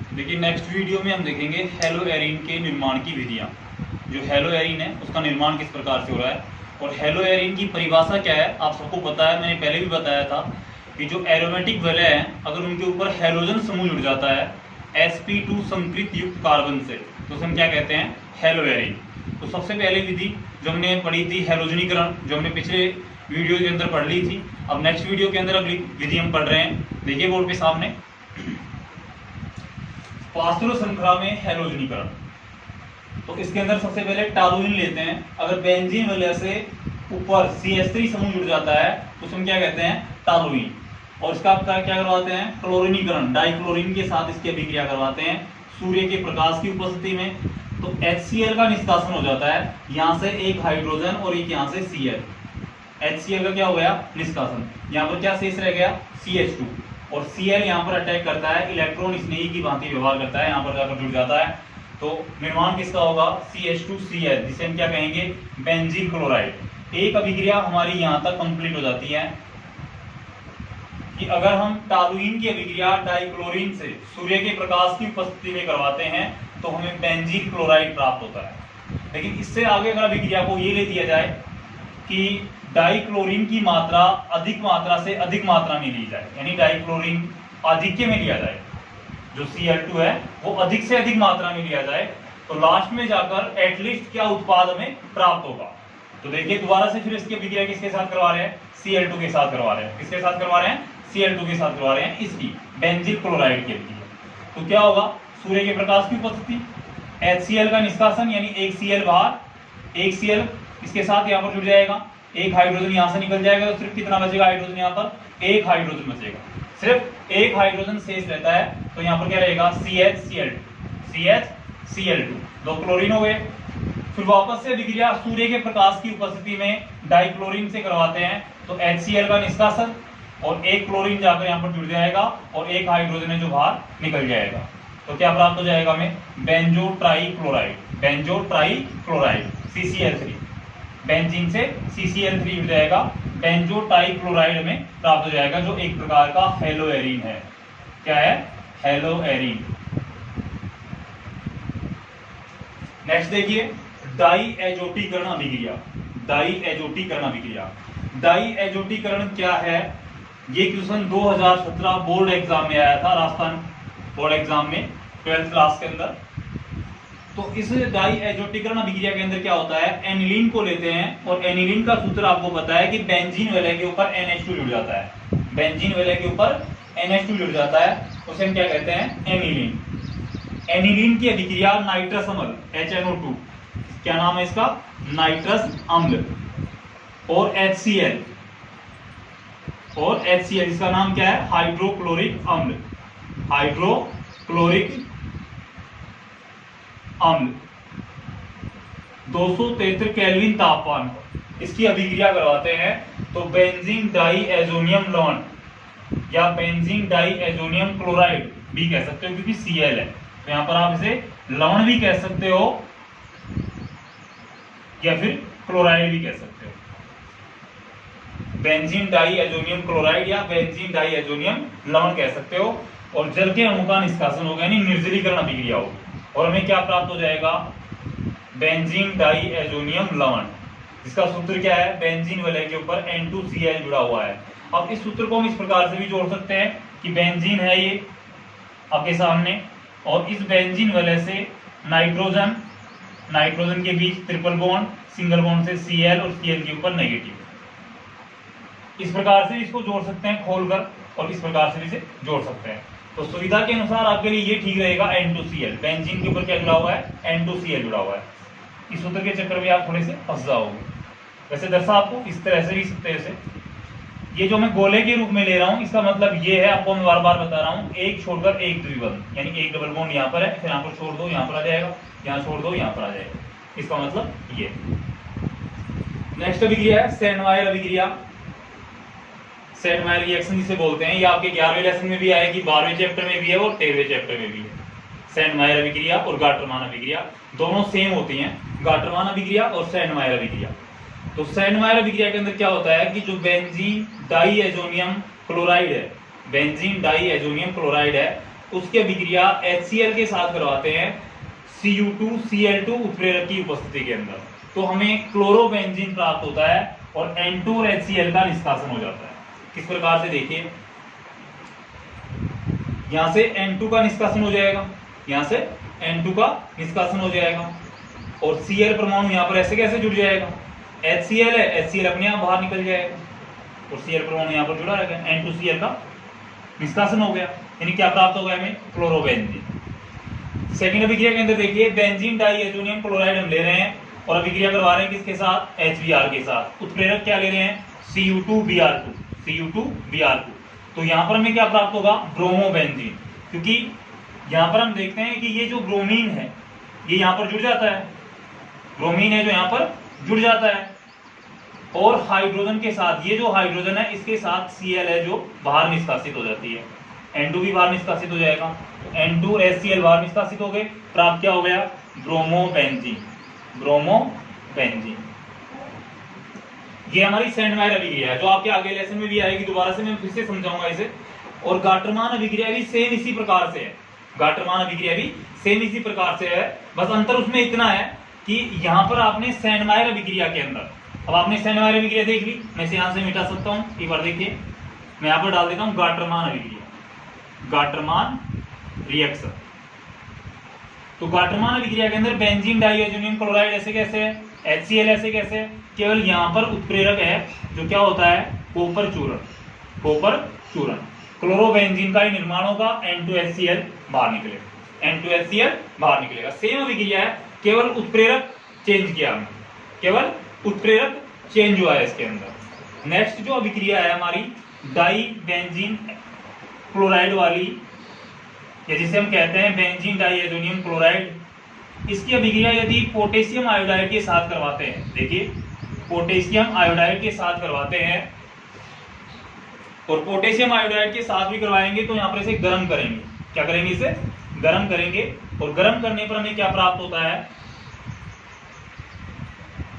देखिए next video में हम देखेंगे हेलो एरीन के निर्माण की विधियाँ। जो हेलो एरीन है उसका निर्माण किस प्रकार से हो रहा है और हेलो एरीन की परिभाषा क्या है आप सबको पता है, मैंने पहले भी बताया था कि जो एरोमेटिक वलय हैं अगर उनके ऊपर हेलोजन समूह जुड़ जाता है sp2 संकृत युक्त कार्बन से तो उसे हम क्या कहते हैं, हेलो एरीन। तो सबसे पहले विधि जो हमने पढ़ी थी हेलोजनीकरण, जो हमने पिछले वीडियो के अंदर पढ़ ली थी। अब नेक्स्ट वीडियो के अंदर अगली विधि हम पढ़ रहे हैं, देखिए बोर्ड पे सामने, फास्फोरस श्रृंखला में हेलोजनीकरण। तो इसके अंदर सबसे पहले टॉलुइन लेते हैं। अगर बेंजीन वलय से ऊपर CH3 समूह जुड़ जाता है तो उसमें क्या कहते हैं, टॉलुइन। और इसका क्या करवाते हैं, क्लोरीनीकरण, डाइक्लोरीन के साथ इसकी अभिक्रिया करवाते हैं सूर्य के प्रकाश की उपस्थिति में। तो HCl का निष्कासन हो जाता है, यहाँ से एक हाइड्रोजन और एक यहाँ से Cl। HCl का क्या हो गया, निष्कासन। यहाँ पर क्या शेष रह गया, CH2 और Cl यहाँ पर अटैक करता है, इलेक्ट्रॉन स्नेही की भांति व्यवहार करता है, यहाँ पर जाकर जुड़ जाता है। तो निर्माण किसका होगा, CH2Cl, जिसे हम क्या कहेंगे, बेंजीन क्लोराइड। एक अभिक्रिया हमारी यहाँ तक कंप्लीट हो जाती है कि अगर हम टॉलुइन की अभिक्रिया डाइक्लोरीन से सूर्य के प्रकाश की उपस्थिति में करवाते हैं तो हमें बेंजीन क्लोराइड प्राप्त होता है। लेकिन इससे आगे अगर अभिक्रिया को ये ले दिया जाए कि डाइक्लोरीन की मात्रा अधिक मात्रा से अधिक मात्रा में ली जाए, यानी डाइक्लोरीन आधिक्य में लिया जाए, जो Cl2 है वो अधिक से अधिक मात्रा में लिया जाए, तो लास्ट में जाकर एटलीस्ट क्या उत्पाद हमें प्राप्त होगा। तो देखिए दोबारा से फिर इसकी अभिक्रिया किसके साथ करवा रहे हैं, Cl2 के साथ करवा रहे हैं। किसके साथ करवा रहे हैं, Cl2 के साथ करवा रहे हैं, इसकी बेंजीन क्लोराइड की अभिक्रिया। तो क्या होगा, सूर्य के प्रकाश की उपस्थिति, HCl का निष्कासन, यानी एक Cl बाहर, एक Cl इसके साथ यहाँ पर जुड़ जाएगा, एक हाइड्रोजन यहाँ से निकल जाएगा। तो सिर्फ कितना बचेगा हाइड्रोजन, यहाँ पर एक हाइड्रोजन बचेगा, सिर्फ एक हाइड्रोजन शेष रहता है। तो यहाँ पर क्या रहेगा, CHCl2, दो क्लोरीन हो गए। फिर वापस से अभिक्रिया सूर्य के प्रकाश की उपस्थिति में डाइक्लोरीन से करवाते हैं, तो HCl का निष्कासन और एक क्लोरीन जाकर यहाँ पर जुड़ जाएगा और एक हाइड्रोजन है जो बाहर निकल जाएगा। तो क्या प्राप्त हो जाएगा हमें, benzo trichloride, benzo trichloride CCl3, benzene से CCl3 जुड़ जाएगा, बेंजो ट्राइक्लोराइड में प्राप्त हो जाएगा, जो एक प्रकार का हेलो एरीन है। क्या है, हेलो एरीन। नेक्स्ट देखिए डाई एजोटीकरण अभिक्रिया, डाई एजोटीकरण अभिक्रिया। डाई एजोटीकरण क्या है, ये क्वेश्चन 2017 बोर्ड एग्जाम में आया था, राजस्थान बोर्ड एग्जाम में 12th क्लास के अंदर। तो इस डाई एजोटीकरण अभिक्रिया के अंदर क्या होता है, एनिलीन को लेते हैं और एनिलीन का सूत्र आपको पता है कि बेंजीन वलय के ऊपर NH2 जुड़ जाता है, बेंजीन वलय के ऊपर NH2 जुड़ जाता है, उसे हम क्या कहते हैं, एनिलीन। एनिलीन की अभिक्रिया नाइट्रस अम्ल HNO2, क्या नाम है इसका, नाइट्रस अम्ल, और HCl, और HCl इसका नाम क्या है, हाइड्रोक्लोरिक अम्ल, हाइड्रोक्लोरिक अम्ल। 273 केल्विन तापमान पर इसकी अभिक्रिया करवाते हैं तो बेंजीन डाई एजोनियम लवण या बेंजीन डाई एजोनियम क्लोराइड भी कह सकते हो क्योंकि Cl है, तो यहां पर आप इसे लवण भी कह सकते हो या फिर क्लोराइड भी कह सकते हो। बेंजीन डाई एजोनियम क्लोराइड या बेंजीन डाई एजोनियम लवण कह सकते हो। और जल के अणु का निष्कासन होगा, यानी निर्जलीकरण अभिक्रिया होगी, और हमें क्या प्राप्त हो जाएगा, बेंजीन डाई एजोनियम लवण, जिसका सूत्र क्या है, बेंजीन वलय के ऊपर N2Cl जुड़ा हुआ है। अब इस सूत्र को हम इस प्रकार से भी जोड़ सकते हैं कि बेंजीन है ये आपके सामने, और इस बेंजीन वलय से नाइट्रोजन, नाइट्रोजन के बीच ट्रिपल बॉन्ड, सिंगल बॉन्ड से Cl और Cl के ऊपर नेगेटिव। इस प्रकार से इसको जोड़ सकते हैं खोलकर, और इस प्रकार से इसे जोड़ सकते हैं। तो सुविधा के अनुसार आपके लिए ये ठीक रहेगा N2Cl, बेंजीन के ऊपर क्या जुड़ा हुआ है, N2Cl जुड़ा हुआ है। इस सूत्र के चक्कर में आप थोड़े से फंस जाओगे। वैसे दरअसल आपको इस तरह से भी, इस तरह से, ये जो मैं गोले के रूप में ले रहा हूँ इसका मतलब ये है, आपको मैं बार बार बता रहा हूँ, एक छोड़कर एक द्विबंध, यानी एक डबल बॉन्ड यहाँ पर है, फिर यहाँ पर छोड़ दो यहाँ पर आ जाएगा, यहाँ छोड़ दो यहाँ पर आ जाएगा, इसका मतलब ये। नेक्स्ट अभिक्रिया है सेंडमायर अभिक्रिया, सेंडमायर रिएक्शन जिसे बोलते हैं। ये आपके 11वें लेसन में भी आएगी, 12वें चैप्टर में भी है और 13वें चैप्टर में भी है। सेंडमायर अभिक्रिया और गाटरमान अभिक्रिया दोनों सेम होती हैं, गाटरमान अभिक्रिया और सेंडमायर अभिक्रिया। तो सेंडमायर अभिक्रिया के अंदर क्या होता है कि जो बेंजीन डाई एजोनियम क्लोराइड है, बेंजीन डाई एजोनियम क्लोराइड है, उसकी अभिक्रिया HCl के साथ करवाते हैं Cu2Cl2 उत्प्रेरक की उपस्थिति के अंदर, तो हमें क्लोरोबेंजीन प्राप्त होता है और N2 और HCl का निष्कासन हो जाता है। किस प्रकार से देखिए, यहां से N2 का निष्कासन हो जाएगा, यहां से N2 का निष्कासन हो जाएगा और Cl परमाणु यहां पर ऐसे कैसे जुड़ जाएगा, HCl है, HCl अपने आप बाहर निकल जाएगा और Cl परमाणु यहां पर जुड़ा रहेगा, N2Cl का निष्कासन हो गया, यानी क्या प्राप्त होगा हमें, क्लोरोबेंजीन। सेकेंड अभिक्रिया के अंदर देखिए बेंजीन डाइएथोनियम क्लोराइड हम ले रहे हैं और अभिक्रिया करवा रहे हैं किसके साथ, HBr के साथ। उत्प्रेरक क्या ले रहे हैं, Cu2Br2। तो यहां पर हमें क्या प्राप्त होगा, ब्रोमोबेंजीन, क्योंकि यहां पर हम देखते हैं कि ये जो ब्रोमीन है ये यहां पर जुड़ जाता है, ब्रोमीन है जो यहां पर जुड़ जाता है और हाइड्रोजन के साथ, ये जो हाइड्रोजन है इसके साथ Cl है जो बाहर निष्कासित हो जाती है, N2 भी बाहर निष्कासित हो जाएगा, N2 HCl बाहर निष्कासित हो गए, प्राप्त क्या हो गया, ब्रोमोबेंजीन। ये हमारी सेंडमायर अभिक्रिया है जो आपके आगे लेसन में भी आएगी, दोबारा से मैं फिर से समझाऊंगा इसे। और गाटरमान अभिक्रिया भी सेम इसी प्रकार से है, गाटरमान अभिक्रिया भी सेम इसी प्रकार से है, बस अंतर उसमें इतना है कि यहां पर आपने सेंडमायर अभिक्रिया के अंदर, अब आपने सेंडमायर अभिक्रिया देख ली, मैं इसे यहां से मिटा सकता हूं, एक बार देखिए, मैं यहां पर डाल देता हूं गाटरमान अभिक्रिया, गाटरमान रिएक्शन। तो गाटरमान अभिक्रिया के अंदर बेंजीन डाइएथोनियम क्लोराइड ऐसे कैसे है, HCl ऐसे कैसे है, केवल यहां पर उत्प्रेरक है जो क्या होता है, कॉपर चूर्ण। क्लोरोबेंजीन का ही निर्माण होगा, N2HCl बाहर निकलेगा, सेम अभिक्रिया है, केवल उत्प्रेरक चेंज किया हमने, केवल उत्प्रेरक चेंज हुआ है इसके अंदर। नेक्स्ट जो अभिक्रिया है हमारी डाई बेंजीन क्लोराइड वाली, या जिसे हम कहते हैं बेंजीन डाइएथोनियम क्लोराइड, इसकी अभिक्रिया यदि पोटेशियम आयोडाइड के साथ करवाते हैं, देखिए पोटेशियम आयोडाइड के साथ करवाते हैं और पोटेशियम आयोडाइड के साथ भी करवाएंगे तो यहाँ पर इसे गर्म करेंगे, क्या करेंगे, इसे गर्म करेंगे और गर्म करने पर हमें क्या प्राप्त होता है,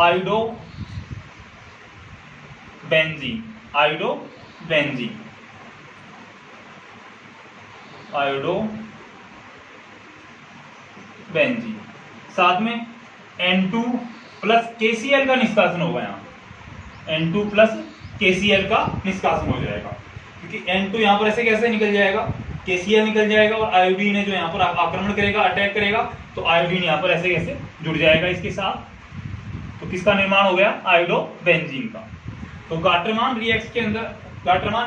आयोडोबेंजीन, साथ में N2 प्लस KCl का निष्कासन होगा, यहाँ N2 प्लस KCl का निष्कासन हो जाएगा, क्योंकि N2 यहाँ पर ऐसे कैसे निकल जाएगा, KCl निकल जाएगा और आयोडीन है जो यहाँ पर आक्रमण करेगा, अटैक करेगा, तो आयोडीन यहाँ पर ऐसे कैसे जुड़ जाएगा इसके साथ, तो किसका निर्माण हो गया, आयोडोबेंजीन का। तो गाटरमान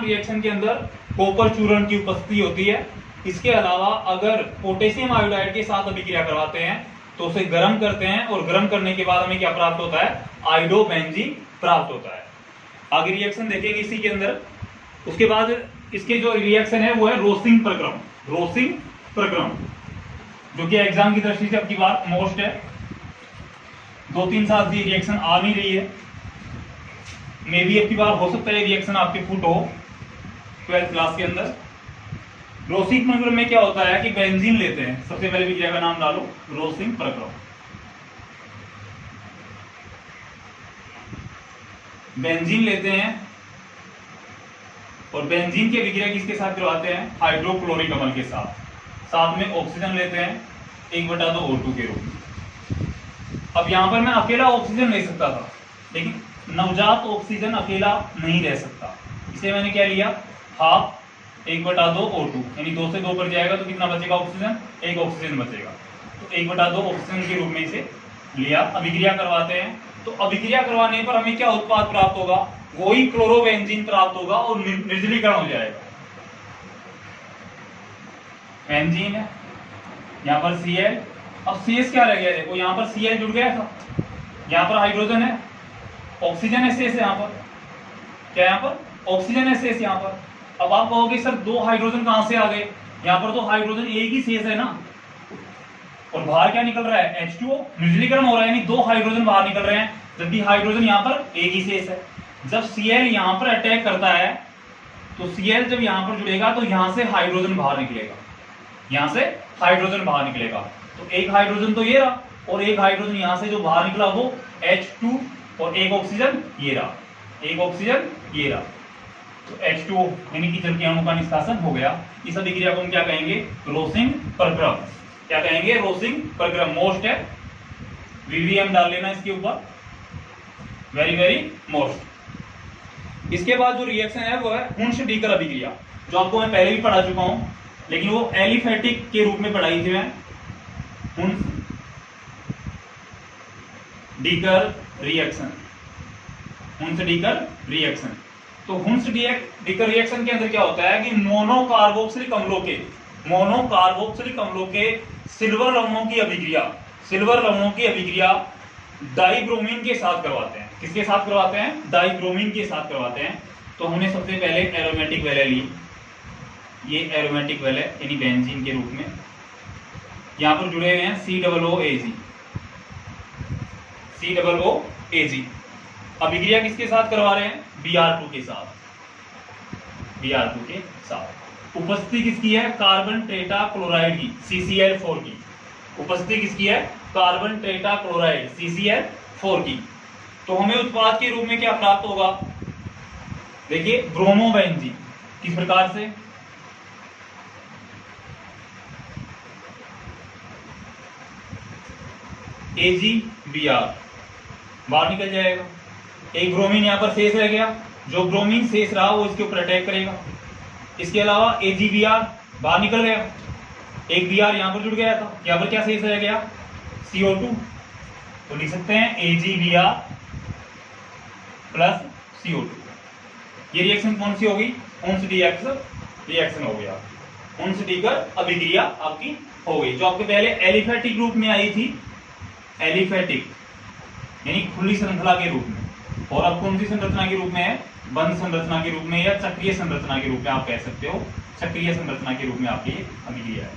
रिएक्शन के अंदर कॉपर चूर्ण की उपस्थिति होती है। इसके अलावा अगर पोटेशियम आयोडाइड के साथ अभिक्रिया करवाते हैं तो उसे गर्म करते हैं और गर्म करने के बाद हमें क्या प्राप्त होता है, आयोडोबेंजीन प्राप्त होता है। आगे रिएक्शन देखेंगे इसी के अंदर। उसके बाद इसके जो रिएक्शन है वो है रोसिंग प्रक्रम, जो कि एग्जाम की दृष्टि से अब की बार मोस्ट है, 2-3 साल से रिएक्शन आ नहीं रही है, मे भी अब की बार हो सकता है रिएक्शन आपके फुट हो 12th क्लास के अंदर। रोसिंग प्रक्रम में क्या होता है कि बेंजीन लेते हैं, सबसे पहले विक्रिया का नाम डालो, रोसिंग प्रक्रम। बेंजीन लेते हैं और बेंजीन की विक्रिया किसके साथ करवाते हैं, हाइड्रोक्लोरिक अम्ल के साथ में ऑक्सीजन लेते हैं 1/2 O2 के रूप में। अब यहां पर मैं अकेला ऑक्सीजन ले सकता था, लेकिन नवजात ऑक्सीजन अकेला नहीं रह सकता, इसे मैंने क्या लिया, हाफ 1/2 O2, यानी 2 से 2 पर जाएगा तो कितना बचेगा ऑक्सीजन, 1 ऑक्सीजन बचेगा, तो 1/2 ऑक्सीजन के रूप में इसे लिया। अभिक्रिया करवाते हैं तो अभिक्रिया करवाने पर हमें क्या उत्पाद प्राप्त होगा, वही क्लोरोबेंजीन प्राप्त होगा और निर्जलीकरण हो जाएगा। बेंजीन है, यहाँ पर Cl, अब CS क्या रह गया, देखो यहाँ पर Cl जुड़ गया था, यहाँ पर हाइड्रोजन है, ऑक्सीजन है शेष, यहाँ पर क्या, यहाँ पर ऑक्सीजन है शेष यहाँ पर। अब आप कहोगे सर 2 हाइड्रोजन कहां से आ गए, यहाँ पर तो हाइड्रोजन एक ही शेष है ना, और बाहर क्या निकल रहा है, H2O, निर्जलीकरण हो रहा है, यानी 2 हाइड्रोजन बाहर निकल रहे हैं, जबकि हाइड्रोजन यहाँ पर एक ही शेष है। जब Cl यहाँ पर अटैक करता है तो Cl जब यहाँ पर जुड़ेगा तो यहाँ से हाइड्रोजन बाहर निकलेगा, यहाँ से हाइड्रोजन बाहर निकलेगा, तो एक हाइड्रोजन तो ये रहा और एक हाइड्रोजन यहाँ से जो बाहर निकला वो H2 और एक ऑक्सीजन ये रहा, एक ऑक्सीजन ये रहा। तो H2O यानी कि जल के अणु का निष्कासन हो गया। इस अभिक्रिया को हम क्या कहेंगे? रोसिंग प्रक्रम। क्या कहेंगे? रोसिंग प्रक्रम। मोस्ट है, VVM डाल लेना इसके ऊपर, वेरी वेरी मोस्ट। इसके बाद जो रिएक्शन है वो है हुन्स-डीकर अभिक्रिया, जो आपको मैं पहले भी पढ़ा चुका हूं, लेकिन वो एलिफेटिक के रूप में पढ़ाई थी मैं। हुन्स-डीकर रिएक्शन, हुन्स-डीकर रिएक्शन। तो हुन्स-डीकर रिएक्शन के अंदर क्या होता है कि मोनोकार्बोक्सिलिक अम्लों के सिल्वर लवणों की अभिक्रिया डाइब्रोमीन के साथ करवाते हैं। किसके साथ करवाते हैं? डाइब्रोमीन के साथ करवाते हैं। तो हमने सबसे पहले एरोमेटिक वैले ली, ये एरोमेटिक वैले यानी बेंजीन के रूप में, यहां पर जुड़े हुए हैं COOAG। अभिक्रिया किसके साथ करवा रहे हैं? Br2 के साथ। उपस्थिति किसकी है? कार्बन टेट्राक्लोराइड की, CCl4 की। उपस्थिति किसकी है? कार्बन टेट्राक्लोराइड, CCl4 की। तो हमें उत्पाद के रूप में क्या प्राप्त होगा? देखिए, ब्रोमोबेंजीन। किस प्रकार से? AgBr बाहर निकल जाएगा, एक ब्रोमीन यहां पर शेष रह गया, जो ब्रोमीन शेष रहा वो इसके ऊपर अटैक करेगा। इसके अलावा AgBr बाहर निकल गया, एक Br यहां पर जुड़ गया था, यहां पर क्या शेष रह गया? CO2। तो लिख सकते हैं AgBr प्लस CO2। ये रिएक्शन कौन सी होगी? हुन्स-डीकर रिएक्शन हो गया, हुन्स-डीकर अभिक्रिया आपकी हो गई, जो आपके पहले एलिफेटिक रूप में आई थी, एलिफेटिक यानी खुली श्रृंखला के रूप में, और अब कौन सी संरचना के रूप में है? बंद संरचना के रूप में या चक्रीय संरचना के रूप में आप कह सकते हो। चक्रीय संरचना के रूप में आपकी अभिक्रिया है।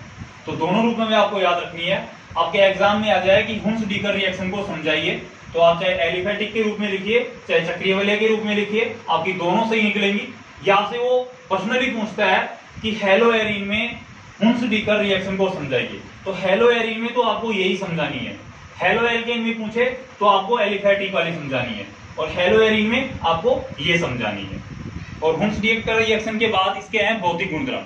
तो दोनों रूप में आपको याद रखनी है। आपके एग्जाम में आ जाए कि हुन्स-डीकर रिएक्शन को समझाइए, तो आप चाहे एलिफेटिक के रूप में लिखिए, चाहे चक्रीय वलय के रूप में लिखिए, आपकी दोनों सही निकलेंगी। या से वो पर्सनली पूछता है कि हेलोएरिन में हुन्स-डीकर रिएक्शन को समझाइए, तो हेलोएरिन में तो आपको यही समझानी है। हेलोएल्केन में पूछे तो आपको एलिफेटिक वाली समझानी है, और हेलोएरिन में आपको ये समझानी है। और हुन्स-डीकर रिएक्शन के बाद इसके हैं भौतिक गुणधर्म।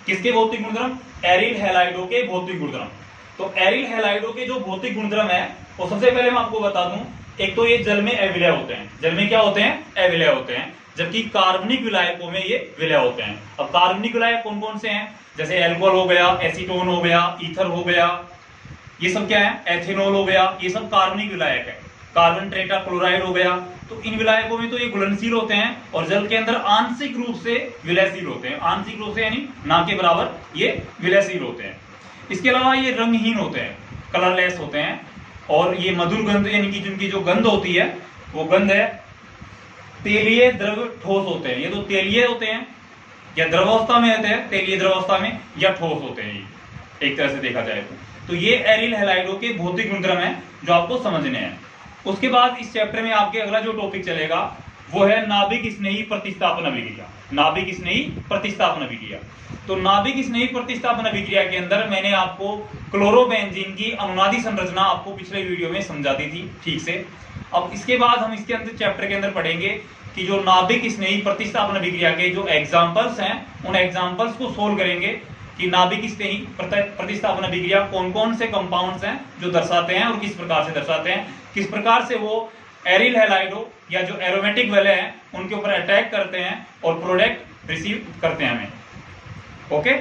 किसके भौतिक गुणधर्म? एरिल हैलाइडों के भौतिक गुणधर्म। तो एरिल हैलाइडों के जो भौतिक गुणधर्म है, वो सबसे पहले मैं आपको बता दूं, एक तो ये जल में अविलय होते हैं। जल में क्या होते हैं? अविलय होते हैं। जबकि कार्बनिक विलायकों में ये विलय होते हैं। अब कार्बनिक विलायक कौन कौन से हैं? जैसे एल्कोहल हो गया, एसीटोन हो गया, ईथर हो गया, ये सब क्या है? एथेनॉल हो गया, ये सब कार्बनिक विलायक है। कार्बन टेट्राक्लोराइड हो गया। तो इन विलायकों में तो ये घुलनशील होते हैं और जल के अंदर आंशिक रूप से विलयशील होते हैं। आंशिक रूप से यानी ना के बराबर ये विलयशील होते हैं। इसके अलावा ये रंगहीन होते हैं, कलरलेस होते हैं, और ये मधुर गंध यानी कि जिनकी जो गंध होती है वो गंध है तेलीय द्रव ठोस होते हैं। ये तो तेलीय होते हैं या द्रवावस्था में होते हैं, तेलीय द्रवावस्था में या ठोस होते हैं, ये एक तरह से देखा जाए तो ये एरिल हैलाइडों के भौतिक गुणधर्म हैं जो आपको समझने हैं। उसके बाद इस चैप्टर में आपके अगला जो टॉपिक चलेगा वो है नाभिक स्नेही प्रतिस्थापन अभिक्रिया। नाभिक स्नेही प्रतिस्थापन अभिक्रिया। तो नाभिक स्नेही प्रतिस्थापन अभिक्रिया के अंदर मैंने आपको क्लोरोबेंजीन की अनुनादी संरचना आपको पिछले वीडियो में समझा दी थी ठीक से। अब इसके बाद हम इसके अंदर चैप्टर के अंदर पढ़ेंगे कि जो नाभिक स्नेही प्रतिस्थापन अभिक्रिया के जो एग्जाम्पल्स हैं उन एग्जाम्पल्स को सोल्व करेंगे कि नाभिक स्नेही प्रतिस्थापन अभिक्रिया कौन कौन से कंपाउंड्स हैं जो दर्शाते हैं और किस प्रकार से दर्शाते हैं, किस प्रकार से वो एरिल हैलाइडो या जो एरोमेटिक वैले हैं उनके ऊपर अटैक करते हैं और प्रोडक्ट रिसीव करते हैं हमें। ओके।